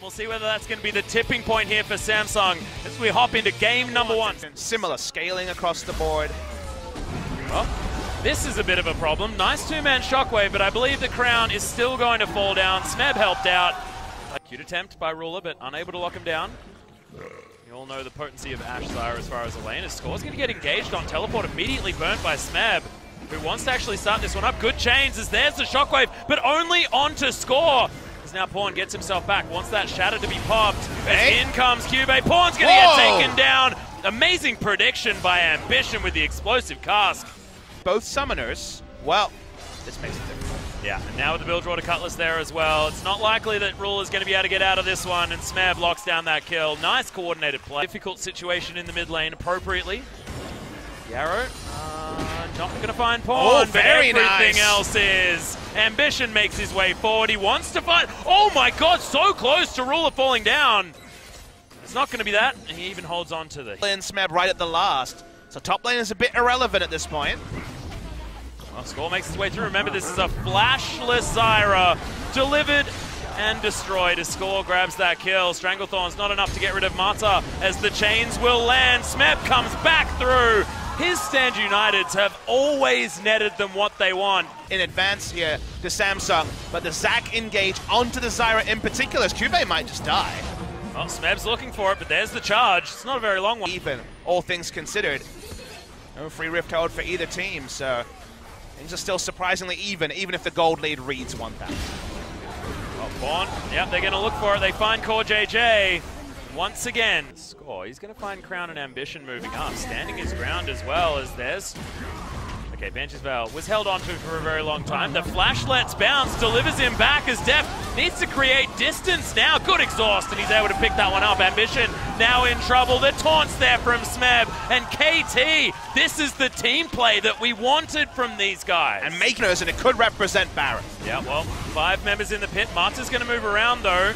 We'll see whether that's going to be the tipping point here for Samsung as we hop into game number 1. Similar scaling across the board. Well, this is a bit of a problem. Nice two-man shockwave, but I believe the crown is still going to fall down. Smeb helped out. A cute attempt by Ruler, but unable to lock him down. You all know the potency of Ashe Zyra as far as a lane. His Score's going to get engaged on teleport, immediately burnt by Smeb, who wants to actually start this one up. Good chains as there's the shockwave, but only onto Score. As now Pawn gets himself back, wants that shatter to be popped. As in comes Cube. Pawn's going to get taken down. Amazing prediction by Ambition with the explosive cask. Both summoners, well, this makes it difficult. Yeah, and now with the Bilgewater Cutlass there as well, it's not likely that Rule is going to be able to get out of this one, and Smeb locks down that kill. Nice coordinated play. Difficult situation in the mid lane appropriately. Yarrow, not going to find Pawn, but everything else is. Ambition makes his way forward. He wants to fight. Oh my god, so close to Ruler falling down. It's not going to be that. And he even holds on to the... Smeb right at the last. So top lane is a bit irrelevant at this point. Well, Score makes his way through. Remember, this is a flashless Zyra. Delivered and destroyed as Score grabs that kill. Stranglethorn's not enough to get rid of Mata as the chains will land. Smeb comes back through. His Stand Uniteds have always netted them what they want. In advance here to Samsung, but the Zac engage onto the Zyra in particular, as Cube might just die. Well, Smeb's looking for it, but there's the charge. It's not a very long one. Even, all things considered. No free Rift Hold for either team, so things are still surprisingly even if the gold lead reads 1,000. Well, Pawn, yep, they're going to look for it. They find Core JJ. Once again, Score, he's going to find Crown and Ambition moving up, standing his ground as well as there's... Okay, Bansh's Veil was held onto for a very long time. The flash lets bounce, delivers him back as Def needs to create distance now. Good exhaust, and he's able to pick that one up. Ambition now in trouble. The taunts there from Smeb. And KT, this is the team play that we wanted from these guys. And Makers, and it could represent Baron. Yeah, well, 5 members in the pit. Mata's going to move around, though.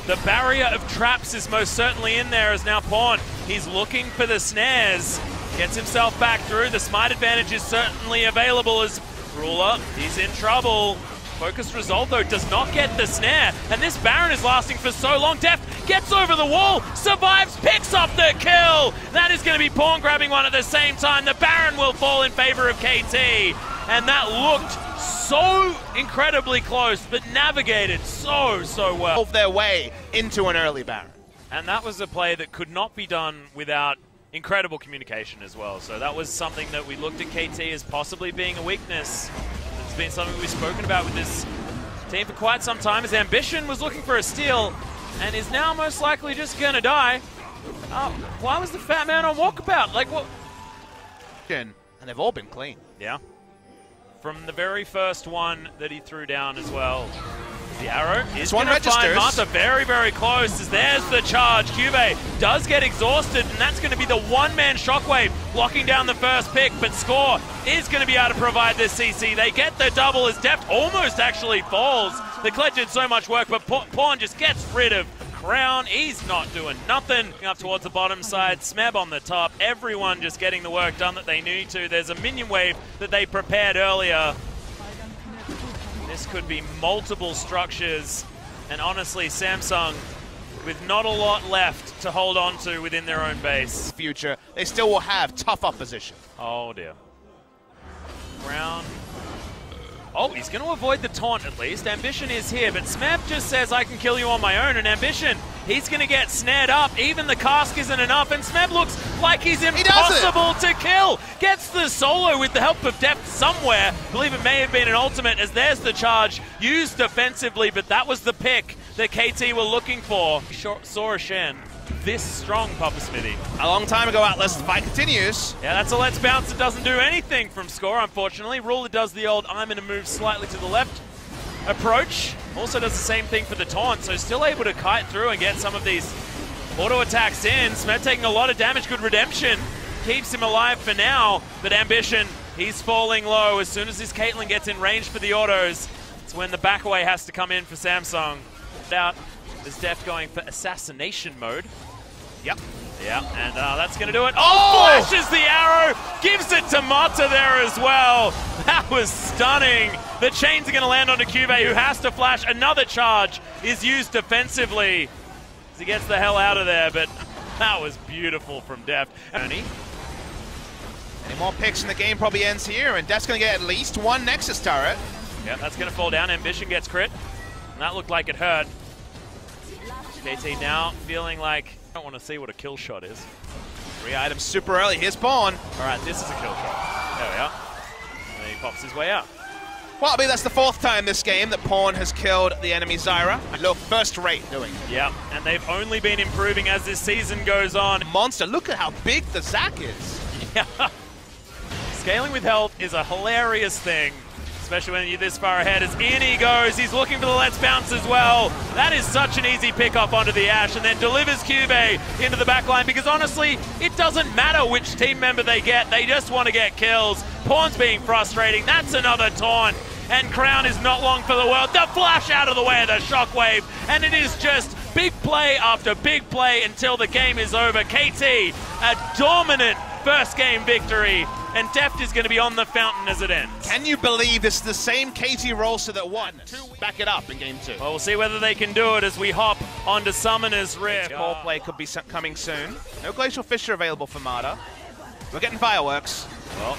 The barrier of traps is most certainly in there as now Pawn. He's looking for the snares. Gets himself back through. The smite advantage is certainly available as Ruler. He's in trouble. Focus Resolve, though, does not get the snare. And this Baron is lasting for so long. Def gets over the wall, survives, picks up the kill. That is going to be Pawn grabbing one at the same time. The Baron will fall in favor of KT. And that looked so incredibly close, but navigated so well. Their way into an early Baron. And that was a play that could not be done without incredible communication as well. So that was something that we looked at KT as possibly being a weakness. It's been something we've spoken about with this team for quite some time, as Ambition was looking for a steal and is now most likely just going to die. Why was the fat man on walkabout? Like, what? And they've all been clean. Yeah. From the very first one that he threw down as well. The arrow is going to find Mata very close as there's the charge. Cube does get exhausted, and that's going to be the one-man shockwave locking down the first pick, but Score is going to be able to provide this CC. They get the double as Deft almost actually falls. The Kled did so much work, but Pawn just gets rid of Crown. He's not doing nothing. Up towards the bottom side, Smeb on the top. Everyone just getting the work done that they need to. There's a minion wave that they prepared earlier. This could be multiple structures, and honestly, Samsung, with not a lot left to hold on to within their own base. Future, they still will have tough opposition. Oh dear. Crown. Oh, he's going to avoid the taunt at least. Ambition is here, but Smeb just says, I can kill you on my own, and Ambition, he's going to get snared up. Even the cask isn't enough, and Smeb looks like he's impossible to kill. Gets the solo with the help of Depth somewhere. I believe it may have been an ultimate, as there's the charge used defensively, but that was the pick that KT were looking for. Saw a Shen this strong, Papa Smithy. A long time ago, Atlas. The fight continues. Yeah, that's a let's bounce. It doesn't do anything from Score, unfortunately. Ruler does the old I'm going to move slightly to the left approach. Also does the same thing for the taunt, so still able to kite through and get some of these auto attacks in. Smet taking a lot of damage. Good redemption. Keeps him alive for now, but Ambition, he's falling low. As soon as this Caitlyn gets in range for the autos, it's when the back away has to come in for Samsung. Out. There's Def going for assassination mode. Yep. Yeah, and that's going to do it. Oh! Flashes the arrow, gives it to Mata there as well. That was stunning. The chains are going to land onto Cube, who has to flash. Another charge is used defensively. he gets the hell out of there, but that was beautiful from Deft. Any more picks in the game probably ends here, and Deft's going to get at least one Nexus turret. Yeah, that's going to fall down. Ambition gets crit, and that looked like it hurt. KT now feeling like, I don't want to see what a kill shot is. 3 items super early. Here's Pawn. All right, this is a kill shot. There we are. And then he pops his way out. Well, I mean, that's the 4th time this game that Pawn has killed the enemy Zyra. Look, first rate doing it. Yeah, and they've only been improving as this season goes on. Monster, look at how big the Zac is. Yeah. Scaling with health is a hilarious thing, especially when you're this far ahead. As in he goes, he's looking for the Let's Bounce as well. That is such an easy pick-up onto the Ashe, and then delivers Cube into the backline, because honestly, it doesn't matter which team member they get, they just want to get kills. Pawn's being frustrating, that's another taunt, and Crown is not long for the world. The flash out of the way of the shockwave, and it is just big play after big play until the game is over. KT, a dominant first game victory, and Deft is going to be on the fountain as it ends. Can you believe this is the same KT Rolster that won? Back it up in game 2. Well, we'll see whether they can do it as we hop onto Summoner's Rift. Core play could be coming soon. No Glacial Fissure available for Mata. We're getting fireworks. Well,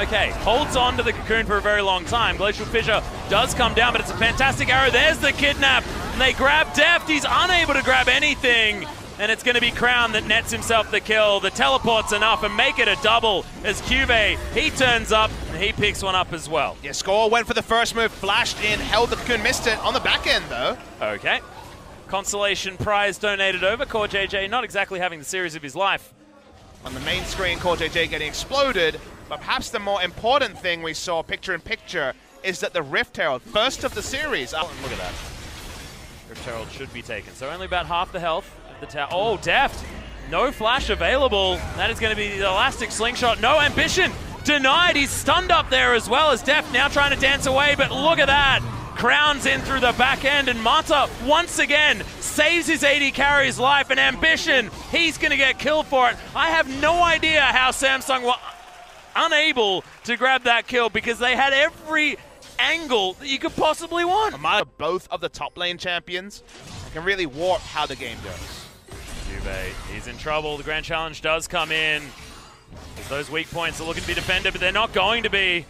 okay, holds on to the Cocoon for a very long time. Glacial Fissure does come down, but it's a fantastic arrow. There's the kidnap, and they grab Deft. He's unable to grab anything. And it's going to be Crown that nets himself the kill. The teleport's enough and make it a double as Cube, he turns up and he picks one up as well. Yeah, Score went for the first move, flashed in, held the Cocoon, missed it on the back end though. Okay. Consolation prize donated over. Core JJ not exactly having the series of his life. On the main screen, Core JJ getting exploded, but perhaps the more important thing we saw picture in picture is that the Rift Herald, first of the series. Oh, look at that. Rift Herald should be taken. So only about half the health. Oh, Deft, no flash available. That is going to be the elastic slingshot. No ambition, denied. He's stunned up there as well as Deft now trying to dance away, but look at that. Crown's in through the back end, and Mata once again saves his AD carry's life, and Ambition, he's going to get killed for it. I have no idea how Samsung were unable to grab that kill, because they had every angle that you could possibly want. Both of the top lane champions can really warp how the game goes. He's in trouble. The Grand Challenge does come in. Those weak points are looking to be defended, but they're not going to be.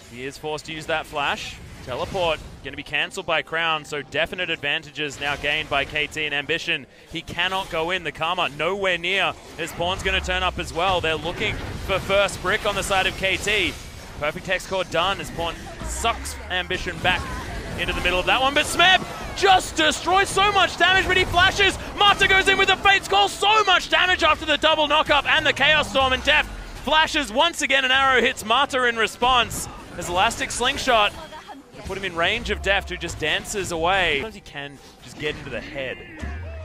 He is forced to use that flash. Teleport going to be cancelled by Crown, so definite advantages now gained by KT and Ambition. He cannot go in. The Karma nowhere near. His Pawn's going to turn up as well. They're looking for first brick on the side of KT. Perfect hex core done as Pawn sucks Ambition back into the middle of that one, but Smeb just destroys so much damage, but he flashes. Mata goes in with the Fate's Call, so much damage after the double knockup and the Chaos Storm, and Deft flashes once again. An arrow hits Mata in response as Elastic Slingshot to put him in range of Deft, who just dances away. Sometimes he can just get into the head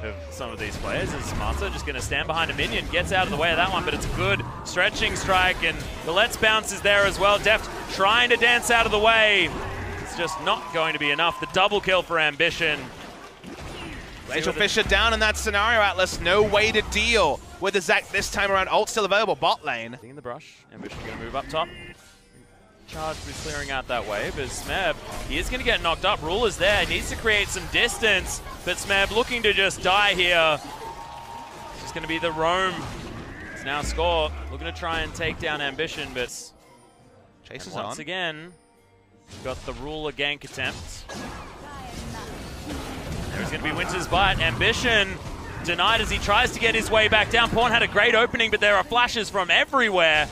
of some of these players, as Mata just going to stand behind a minion, gets out of the way of that one, but it's a good stretching strike, and the Let's Bounce is there as well. Deft trying to dance out of the way. It's just not going to be enough. The double kill for Ambition. Glacial Fissure down in that scenario, Atlas. No way to deal with the Zac this time around. Ult still available bot lane. In the brush. Ambition going to move up top. Charge is clearing out that way, but Smeb, he is going to get knocked up. Ruler's there. He needs to create some distance, but Smeb looking to just die here. It's just going to be the roam. It's now Score looking to try and take down Ambition, but chases once on. Again, got the Ruler gank attempt. There's going to be Winter's Bite. Ambition denied as he tries to get his way back down. Pawn had a great opening, but there are flashes from everywhere.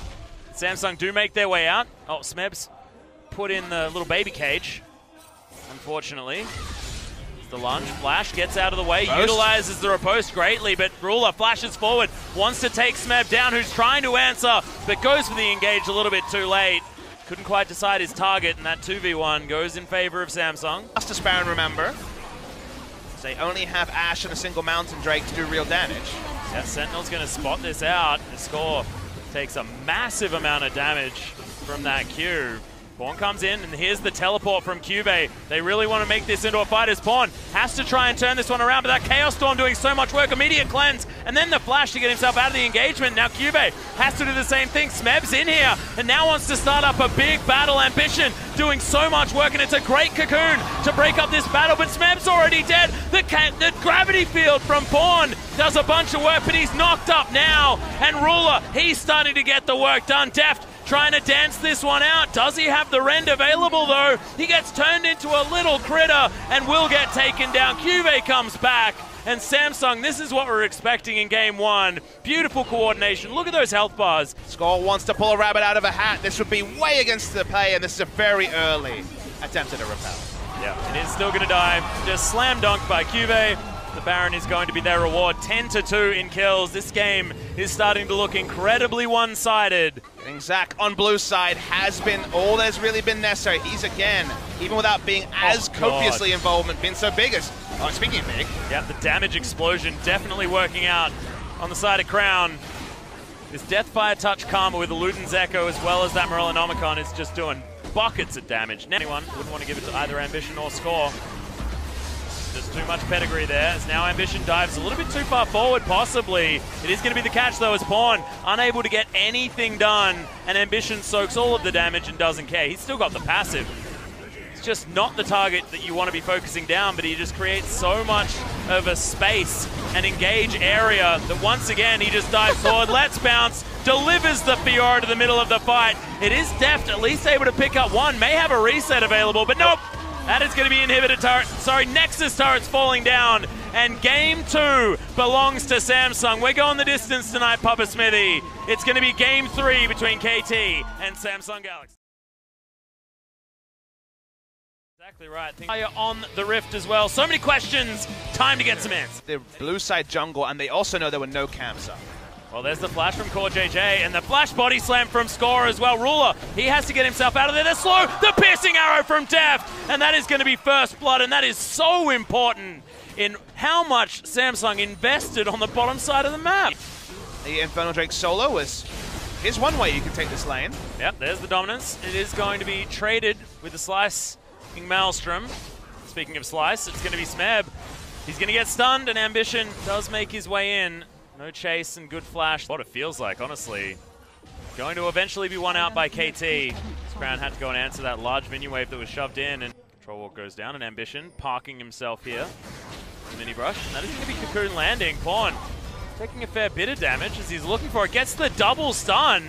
Samsung do make their way out. Oh, Smeb's put in the little baby cage, unfortunately. The lunge, Flash gets out of the way, utilizes the riposte greatly, but Ruler flashes forward, wants to take Smeb down, who's trying to answer, but goes for the engage a little bit too late. Couldn't quite decide his target, and that 2v1 goes in favor of Samsung. Justice Baron, remember. They only have Ashe and a single Mountain Drake to do real damage. Yeah, Sentinel's going to spot this out. The Score takes a massive amount of damage from that Q. Pawn comes in, and here's the teleport from Cube. They really want to make this into a fight as Pawn has to try and turn this one around, but that Chaos Storm doing so much work. Immediate cleanse, and then the flash to get himself out of the engagement. Now Cube has to do the same thing. Smeb's in here, and now wants to start up a big battle. Ambition doing so much work, and it's a great cocoon to break up this battle, but Smeb's already dead. The gravity field from Pawn does a bunch of work, but he's knocked up now, and Ruler, he's starting to get the work done. Deft trying to dance this one out. Does he have the rend available though? He gets turned into a little critter and will get taken down. Cube comes back, and Samsung, this is what we're expecting in game one. Beautiful coordination. Look at those health bars. Score wants to pull a rabbit out of a hat. This would be way against the play, and this is a very early attempt at a repel. Yeah, it is still going to die. Just slam dunk by Cube. The Baron is going to be their reward. 10-2 in kills. This game is starting to look incredibly one-sided. Getting Zach on blue side has been all there's really been necessary. He's again, even without being as copiously involved, been so big as, speaking of big. Yeah, the damage explosion definitely working out on the side of Crown. This Deathfire Touch Karma with the Luden's Echo as well as that Morellonomicon is just doing buckets of damage. Anyone wouldn't want to give it to either Ambition or Score. Just too much pedigree there, as now Ambition dives a little bit too far forward, possibly. It is going to be the catch, though, as Pawn unable to get anything done, and Ambition soaks all of the damage and doesn't care. He's still got the passive. It's just not the target that you want to be focusing down, but he just creates so much of a space and engage area that once again he just dives forward, lets bounce, delivers the Fiora to the middle of the fight. It is Deft at least able to pick up one, may have a reset available, but nope. That is going to be inhibitor turret. Sorry, Nexus turrets falling down. And game two belongs to Samsung. We're going the distance tonight, Papa Smithy. It's going to be game three between KT and Samsung Galaxy. Exactly right. On the Rift as well. So many questions. Time to get some answers. The blue side jungle, and they also know there were no camps up. Well, there's the flash from CoreJJ, and the flash body slam from Score as well. Ruler, he has to get himself out of there. The slow, the piercing arrow from Deft, and that is going to be first blood, and that is so important in how much Samsung invested on the bottom side of the map. The Infernal Drake solo here's one way you can take this lane. Yep, there's the dominance. It is going to be traded with the Slicing Maelstrom. Speaking of Slice, it's going to be Smeb. He's going to get stunned, and Ambition does make his way in. No chase and good flash. What it feels like, honestly. Going to eventually be won out by KT. Crown had to go and answer that large minion wave that was shoved in, and Control Walk goes down, and Ambition parking himself here. Mini brush, and that is going to be Cocoon landing. Pawn taking a fair bit of damage as he's looking for it. Gets the double stun,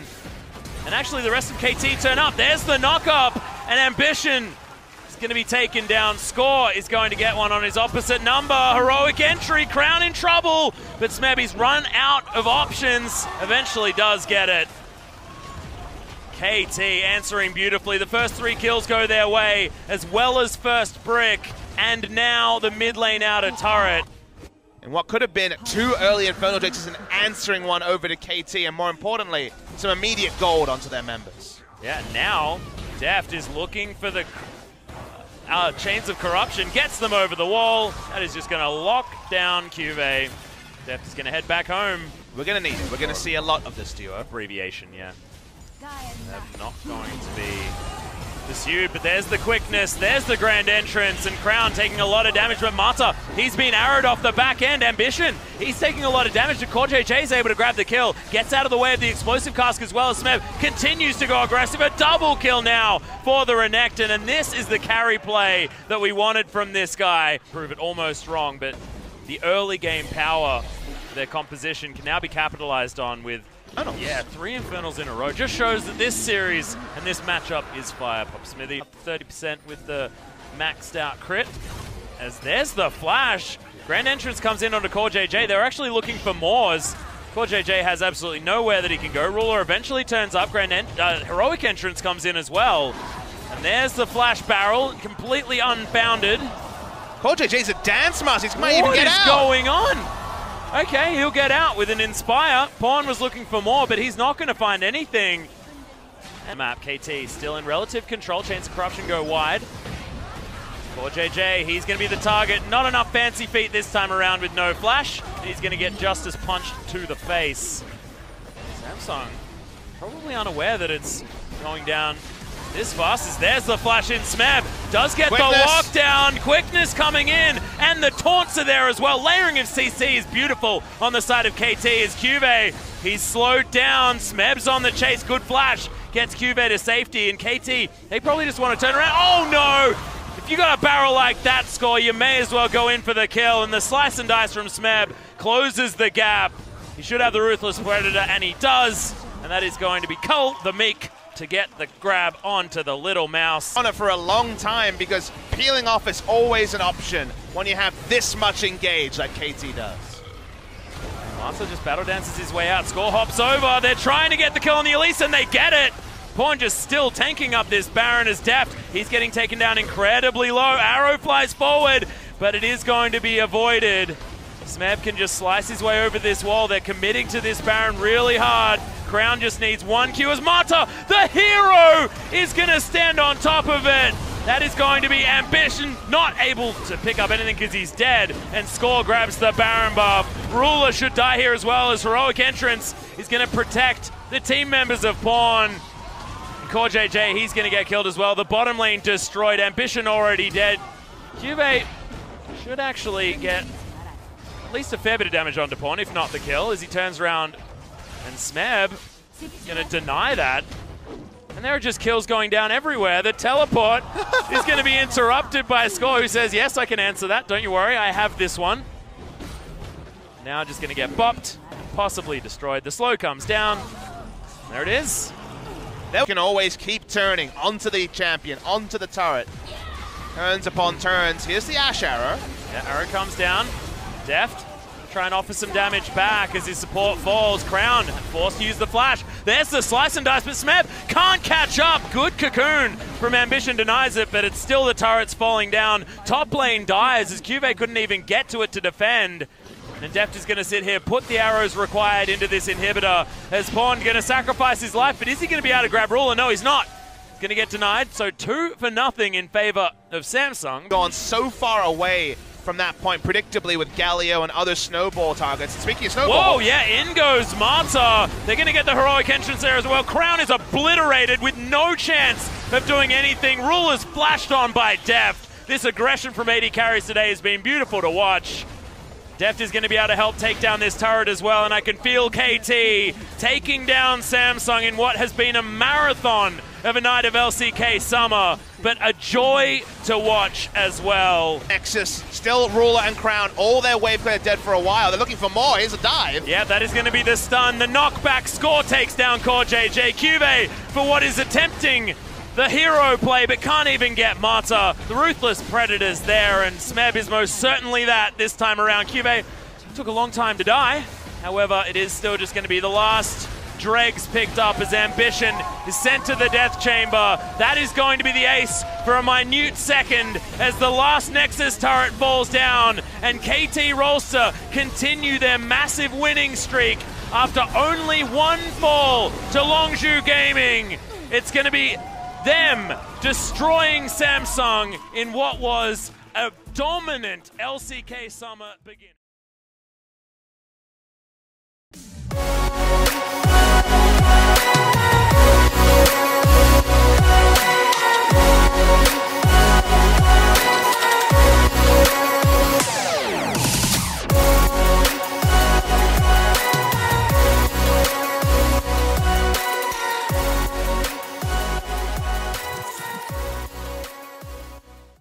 and actually the rest of KT turn up. There's the knock up, and Ambition going to be taken down. Score is going to get one on his opposite number. Heroic entry, Crown in trouble, but Smebby's run out of options. Eventually does get it. KT answering beautifully. The first 3 kills go their way, as well as first brick, and now the mid lane outer turret. And what could have been 2 early Infernal Drakes is an answering one over to KT, and more importantly, some immediate gold onto their members. Yeah, now Deft is looking for the Chains of Corruption, gets them over the wall. That is just going to lock down Cube. Deft is going to head back home. We're going to need it. We're going to see a lot of this duo. Abbreviation, yeah. They're not going to be pursued, but there's the quickness, there's the grand entrance, and Crown taking a lot of damage, but Mata, he's been arrowed off the back end. Ambition, he's taking a lot of damage, but CoreJJ is able to grab the kill, gets out of the way of the explosive cask as well as Smeb continues to go aggressive. A double kill now for the Renekton, and this is the carry play that we wanted from this guy. Prove it almost wrong, but the early game power, their composition can now be capitalized on with 3 Infernals in a row. Just shows that this series and this matchup is fire. Pop Smithy up 30% with the maxed out crit. As there's the flash. Grand Entrance comes in onto CoreJJ. They're actually looking for Moors. CoreJJ has absolutely nowhere that he can go. Ruler eventually turns up. Heroic Entrance comes in as well. And there's the flash barrel, completely unbounded. CoreJJ's a dance master. He might even get out. What is going on? Okay, he'll get out with an Inspire. Pawn was looking for more, but he's not going to find anything. And map, KT still in relative control. Chains of Corruption go wide. CoreJJ, he's going to be the target. Not enough fancy feet this time around with no flash. He's going to get Justice punched to the face. Samsung probably unaware that it's going down this fast as there's the flash in. Smeb does get Quickness. The lockdown. Quickness coming in, and the taunts are there as well. Layering of CC is beautiful on the side of KT as Cuvee, he's slowed down. Smeb's on the chase. Good flash. Gets Cuvee to safety, and KT, they probably just want to turn around. Oh no! If you got a barrel like that, Score, you may as well go in for the kill, and the slice and dice from Smeb closes the gap. He should have the Ruthless Predator, and he does, and that is going to be Colt the Meek to get the grab onto the little mouse. On it for a long time, because peeling off is always an option when you have this much engaged like KT does. Marta just battle dances his way out. Score hops over. They're trying to get the kill on the Elise, and they get it. Pawn just still tanking up this Baron as Deft. He's getting taken down incredibly low. Arrow flies forward, but it is going to be avoided. Smeb can just slice his way over this wall. They're committing to this Baron really hard. Crown just needs one Q as Marta, the hero, is going to stand on top of it. That is going to be Ambition, not able to pick up anything because he's dead, and Score grabs the Baron buff. Ruler should die here as well, as Heroic Entrance is going to protect the team members of Pawn. And Core JJ, he's going to get killed as well. The bottom lane destroyed, Ambition already dead. Cuvee should actually get at least a fair bit of damage onto Pawn, if not the kill, as he turns around, and Smeb is going to deny that. And there are just kills going down everywhere. The teleport is going to be interrupted by Score, who says, yes, I can answer that. Don't you worry, I have this one. Now just going to get bopped, possibly destroyed. The slow comes down. There it is. They can always keep turning onto the champion, onto the turret. Turns upon turns. Here's the Ash Arrow. Yeah, arrow comes down. Deft. Try and offer some damage back as his support falls. Crown forced to use the flash. There's the slice and dice, but Smeb can't catch up. Good cocoon from Ambition, denies it, but it's still the turret's falling down. Top lane dies as Cuvee couldn't even get to it to defend. And Deft is going to sit here, put the arrows required into this inhibitor. As Pawn going to sacrifice his life, but is he going to be able to grab Ruler? No, he's not. Going to get denied, so 2-0 in favor of Samsung. Gone so far away from that point, predictably, with Galio and other snowball targets. Speaking of snowball... Whoa, yeah, in goes Marta. They're going to get the Heroic Entrance there as well. Crown is obliterated with no chance of doing anything. Ruler's flashed on by Deft. This aggression from AD Carries today has been beautiful to watch. Deft is going to be able to help take down this turret as well, and I can feel KT taking down Samsung in what has been a marathon of a night of LCK summer, but a joy to watch as well. Nexus, still Ruler and Crown, all their wave clear dead for a while. They're looking for more. Here's a dive. Yeah, that is going to be the stun. The knockback. Score takes down Core JJ. Cuvee for what is attempting the hero play, but can't even get Marta. The Ruthless Predator's there, and Smeb is most certainly that this time around. Cuvee took a long time to die. However, it is still just going to be the last. Dregs picked up as Ambition is sent to the death chamber. That is going to be the ace for a minute second as the last Nexus turret falls down, and KT Rolster continue their massive winning streak after only one fall to Longzhu Gaming. It's going to be them destroying Samsung in what was a dominant LCK summer beginning.